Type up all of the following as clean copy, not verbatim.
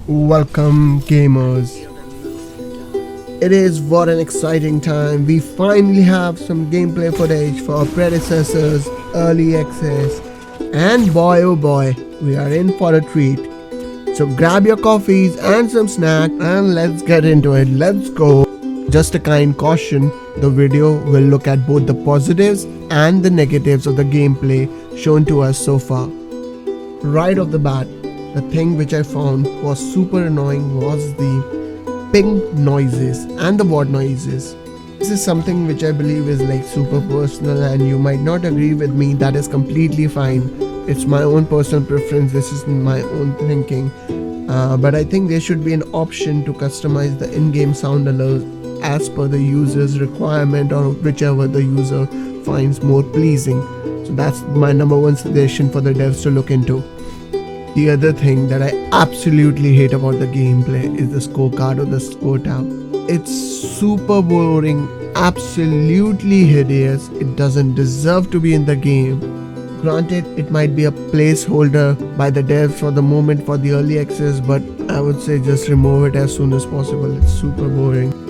Welcome gamers. It is what an exciting time. We finally have some gameplay footage for Predecessor's early access. And boy oh boy, we are in for a treat. So grab your coffees and some snack and let's get into it. Let's go. Just a kind caution, the video will look at both the positives and the negatives of the gameplay shown to us so far. Right off the bat, the thing which I found was super annoying was the ping noises and the board noises. This is something which I believe is like super personal and you might not agree with me. That is completely fine. It's my own personal preference. This is my own thinking. But I think there should be an option to customize the in-game sound alert as per the user's requirement or whichever the user finds more pleasing. So that's my number one suggestion for the devs to look into. The other thing that I absolutely hate about the gameplay is the scorecard or the score tab. It's super boring, absolutely hideous. It doesn't deserve to be in the game. Granted, it might be a placeholder by the devs for the moment for the early access, but I would say just remove it as soon as possible. It's super boring.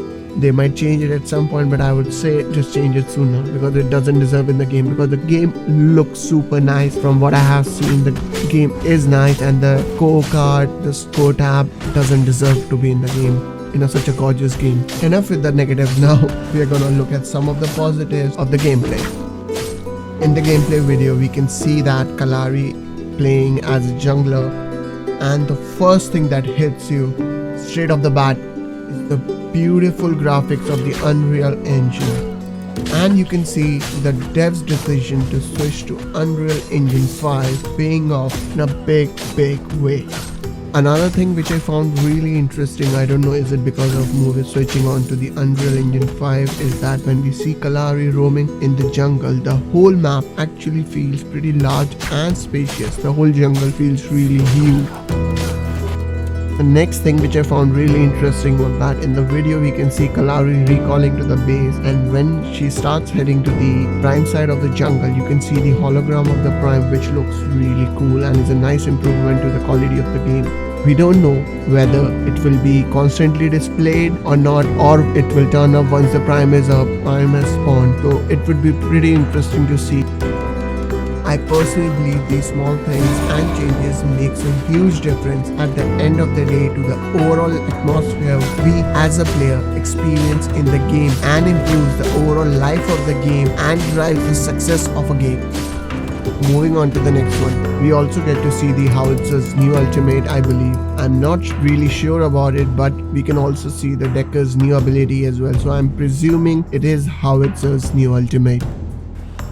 They might change it at some point, but I would say just change it sooner because it doesn't deserve in the game, because the game looks super nice. From what I have seen, the game is nice and the scorecard, the score tab doesn't deserve to be in the game in such a gorgeous game. Enough with the negatives. Now we are gonna look at some of the positives of the gameplay. In the gameplay video, we can see that Kallari playing as a jungler, and the first thing that hits you straight off the bat is the beautiful graphics of the Unreal Engine. And you can see the devs' decision to switch to Unreal Engine 5 paying off in a big way. Another thing which I found really interesting, I don't know is it because of movie switching on to the Unreal Engine 5, is that when we see Kallari roaming in the jungle, the whole map actually feels pretty large and spacious. The whole jungle feels really huge. The next thing which I found really interesting was that in the video we can see Kallari recalling to the base, and when she starts heading to the prime side of the jungle, you can see the hologram of the prime, which looks really cool and is a nice improvement to the quality of the game. We don't know whether it will be constantly displayed or not, or it will turn up once the prime is up, prime has spawned. So it would be pretty interesting to see. I personally believe these small things and changes makes a huge difference at the end of the day to the overall atmosphere we as a player experience in the game, and improves the overall life of the game and drives the success of a game. Moving on to the next one, we also get to see the Howitzer's new ultimate, I believe. I'm not really sure about it, but we can also see the Decker's new ability as well, so I'm presuming it is Howitzer's new ultimate.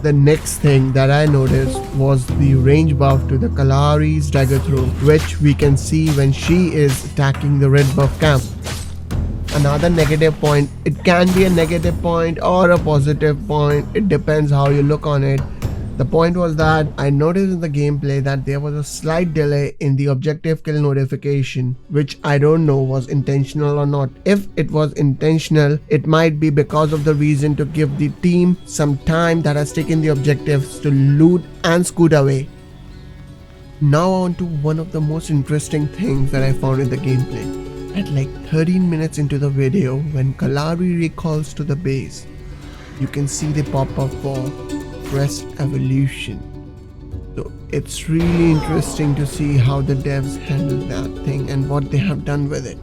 The next thing that I noticed was the range buff to the Kallari's dagger throw, which we can see when she is attacking the red buff camp. Another negative point, it can be a negative point or a positive point, it depends how you look on it. The point was that I noticed in the gameplay that there was a slight delay in the objective kill notification, which I don't know was intentional or not. If it was intentional, it might be because of the reason to give the team some time that has taken the objectives to loot and scoot away. Now on to one of the most interesting things that I found in the gameplay. At like 13 minutes into the video, when Kallari recalls to the base, you can see the pop-up for Crest Evolution. So it's really interesting to see how the devs handle that thing and what they have done with it.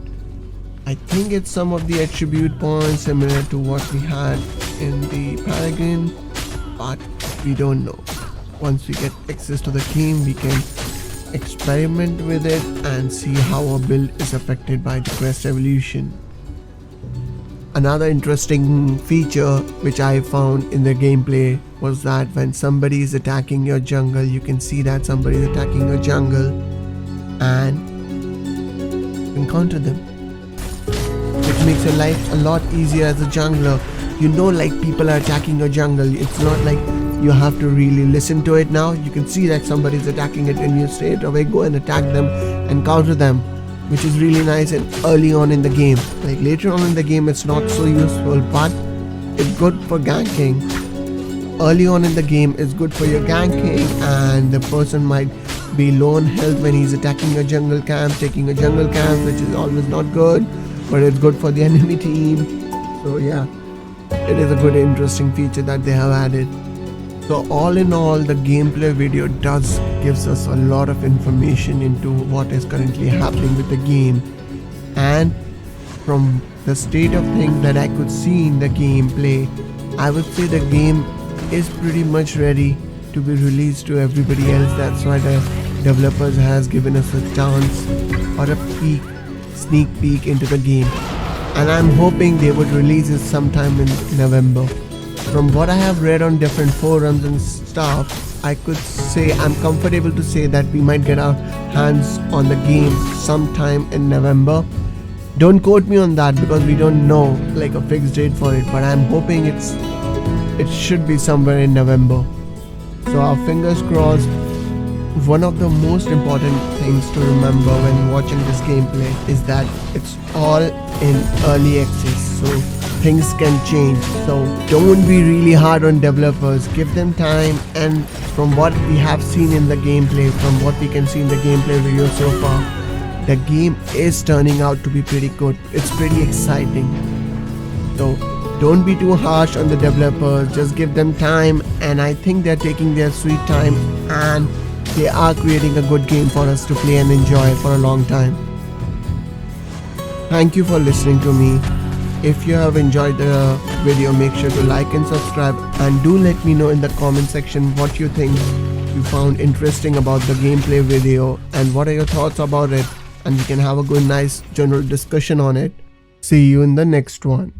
I think it's some of the attribute points similar to what we had in the Paragon, but we don't know. Once we get access to the game, we can experiment with it and see how our build is affected by the Crest Evolution. Another interesting feature which I found in the gameplay was that when somebody is attacking your jungle, you can see that somebody is attacking your jungle and you can counter them, which makes your life a lot easier as a jungler. You know, like people are attacking your jungle, it's not like you have to really listen to it. Now you can see that somebody is attacking it and you straight away go and attack them and counter them, which is really nice and early on in the game. Like later on in the game it's not so useful, but it's good for ganking. Early on in the game it's good for your ganking, and the person might be low on health when he's attacking a jungle camp, taking a jungle camp, which is always not good, but it's good for the enemy team. So yeah, it is a good interesting feature that they have added. So all in all, the gameplay video gives us a lot of information into what is currently happening with the game, and from the state of things that I could see in the gameplay, I would say the game is pretty much ready to be released to everybody else. That's why the developers has given us a chance or a sneak peek into the game, and I'm hoping they would release it sometime in November. From what I have read on different forums and stuff, I could say I'm comfortable to say that we might get our hands on the game sometime in November. Don't quote me on that because we don't know like a fixed date for it, but I'm hoping it should be somewhere in November. So our fingers crossed. One of the most important things to remember when watching this gameplay is that it's all in early access, so things can change. So don't be really hard on developers, give them time, and from what we have seen in the gameplay, from what we can see in the gameplay video so far, the game is turning out to be pretty good. It's pretty exciting. So don't be too harsh on the developers, just give them time, and I think they're taking their sweet time and they are creating a good game for us to play and enjoy for a long time. Thank you for listening to me. If you have enjoyed the video, make sure to like and subscribe, and do let me know in the comment section what you think you found interesting about the gameplay video and what are your thoughts about it, and we can have a good nice general discussion on it. See you in the next one.